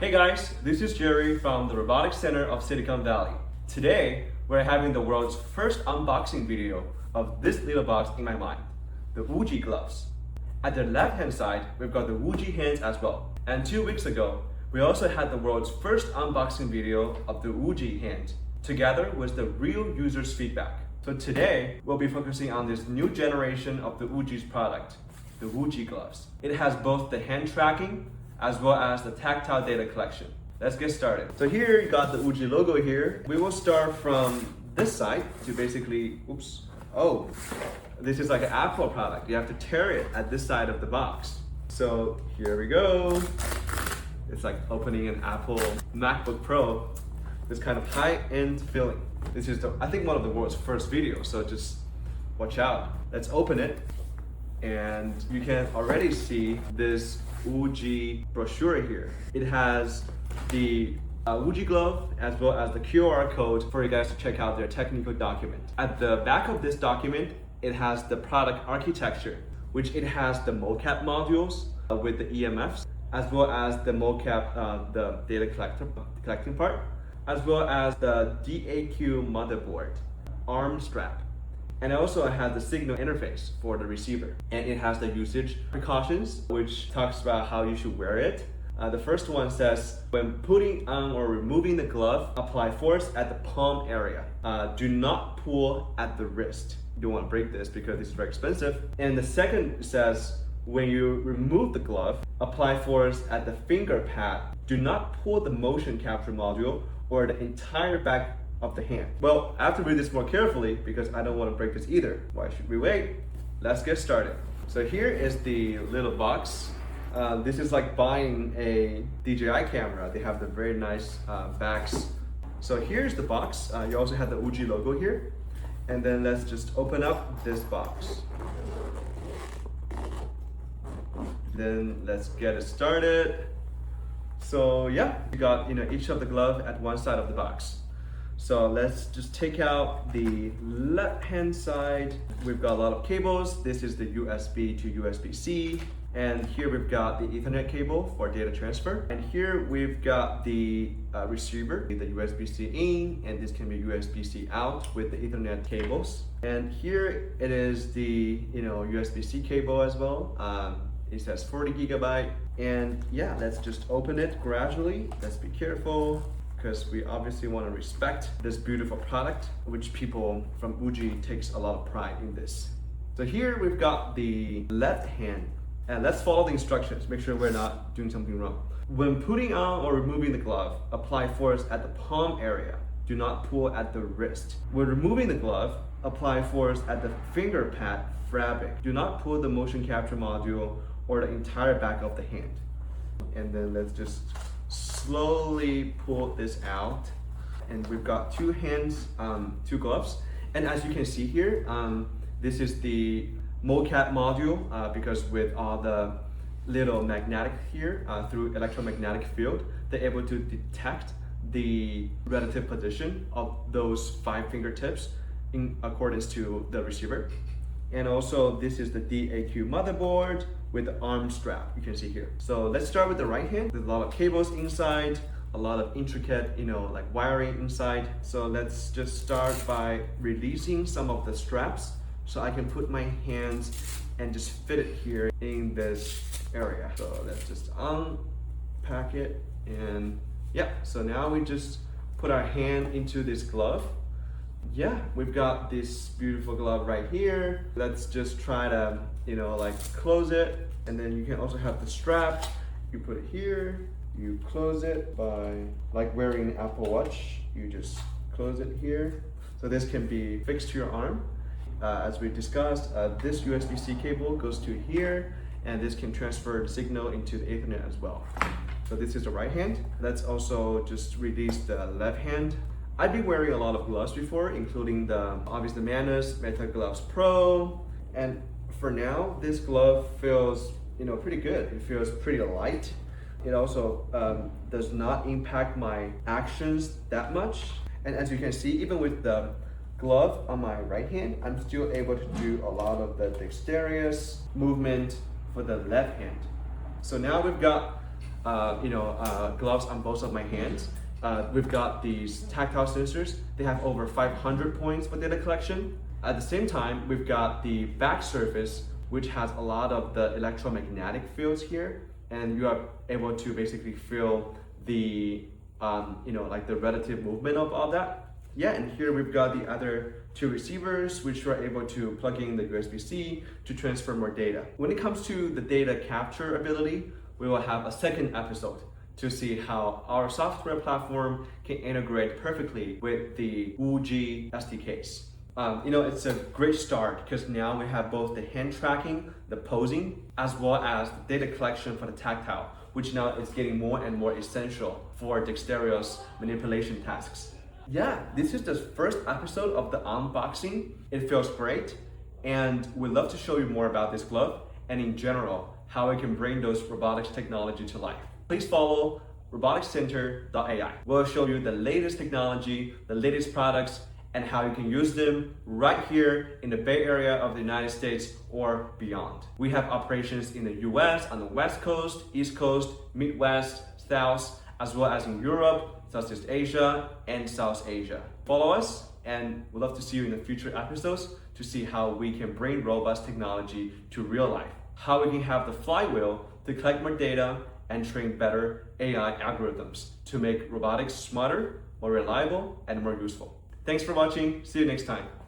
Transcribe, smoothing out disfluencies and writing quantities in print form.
Hey guys, this is Jerry from the Robotics Center of Silicon Valley. Today, we're having the world's first unboxing video of this little box in my mind, the WUJI Gloves. At the left-hand side, we've got the WUJI hands as well. And 2 weeks ago, we also had the world's first unboxing video of the WUJI hand, together with the real users' feedback. So today, we'll be focusing on this new generation of the WUJI's product, the WUJI Gloves. It has both the hand tracking as well as the tactile data collection. Let's get started. So here you got the WUJI logo here. We will start from this side to basically, this is like an Apple product. You have to tear it at this side of the box. So here we go. It's like opening an Apple MacBook Pro. This kind of high-end feeling. This is, I think, one of the world's first videos, so just watch out. Let's open it. And you can already see this WUJI brochure here. It has the WUJI Glove as well as the QR code for you guys to check out their technical document. At the back of this document, it has the product architecture, which it has the mocap modules with the EMFs, as well as the mocap, the data collecting part, as well as the DAQ motherboard, arm strap. And also it has the signal interface for the receiver. And it has the usage precautions, which talks about how you should wear it. The first one says, when putting on or removing the glove, apply force at the palm area. Do not pull at the wrist. You don't want to break this because it's very expensive. And the second says, when you remove the glove, apply force at the finger pad. Do not pull the motion capture module or the entire back of the hand. Well, I have to read this more carefully because I don't want to break this either. Why should we wait? Let's get started. So here is the little box. This is like buying a DJI camera. They have the very nice backs. So here's the box. You also have the WUJI logo here. And then let's just open up this box. Then let's get it started. So yeah, you got each of the glove at one side of the box. So let's just take out the left-hand side. We've got a lot of cables. This is the USB to USB-C. And here we've got the Ethernet cable for data transfer. And here we've got the receiver, the USB-C in, and this can be USB-C out with the Ethernet cables. And here it is the USB-C cable as well. It says 40 gigabyte. And yeah, let's just open it gradually. Let's be careful, because we obviously want to respect this beautiful product, which people from WUJI takes a lot of pride in this. So here we've got the left hand, and let's follow the instructions, make sure we're not doing something wrong. When putting on or removing the glove, apply force at the palm area. Do not pull at the wrist. When removing the glove, apply force at the finger pad fabric. Do not pull the motion capture module or the entire back of the hand. And then let's just slowly pull this out, and we've got two hands, two gloves. And as you can see here, this is the mocap module, because with all the little magnetic here, through electromagnetic field, they're able to detect the relative position of those 5 fingertips in accordance to the receiver. And also this is the DAQ motherboard with the arm strap, you can see here. So let's start with the right hand. There's a lot of cables inside, a lot of intricate, like wiring inside. So let's just start by releasing some of the straps so I can put my hands and just fit it here in this area. So let's just unpack it, and yeah, so now we just put our hand into this glove. Yeah, we've got this beautiful glove right here. Let's just try to, close it. And then you can also have the strap. You put it here, you close it by like wearing an Apple Watch. You just close it here. So this can be fixed to your arm. As we discussed, this USB-C cable goes to here, and this can transfer the signal into the Ethernet as well. So this is the right hand. Let's also just release the left hand. I've been wearing a lot of gloves before, including obviously the Manus Meta Gloves Pro. And for now, this glove feels, pretty good. It feels pretty light. It also does not impact my actions that much. And as you can see, even with the glove on my right hand, I'm still able to do a lot of the dexterous movement for the left hand. So now we've got gloves on both of my hands. We've got these tactile sensors. They have over 500 points for data collection. At the same time, we've got the back surface, which has a lot of the electromagnetic fields here, and you are able to basically feel the like the relative movement of all that. Yeah, and here we've got the other two receivers, which are able to plug in the USB-C to transfer more data. When it comes to the data capture ability, we will have a second episode to see how our software platform can integrate perfectly with the WUJI SDKs. It's a great start because now we have both the hand tracking, the posing, as well as the data collection for the tactile, which now is getting more and more essential for Dexterous manipulation tasks. Yeah, this is the first episode of the unboxing. It feels great, and we'd love to show you more about this glove and in general, how it can bring those robotics technology to life. Please follow roboticscenter.ai. We'll show you the latest technology, the latest products, and how you can use them right here in the Bay Area of the United States or beyond. We have operations in the US on the West Coast, East Coast, Midwest, South, as well as in Europe, Southeast Asia, and South Asia. Follow us, and we'd love to see you in the future episodes to see how we can bring robust technology to real life, how we can have the flywheel to collect more data and train better AI algorithms to make robotics smarter, more reliable, and more useful. Thanks for watching. See you next time.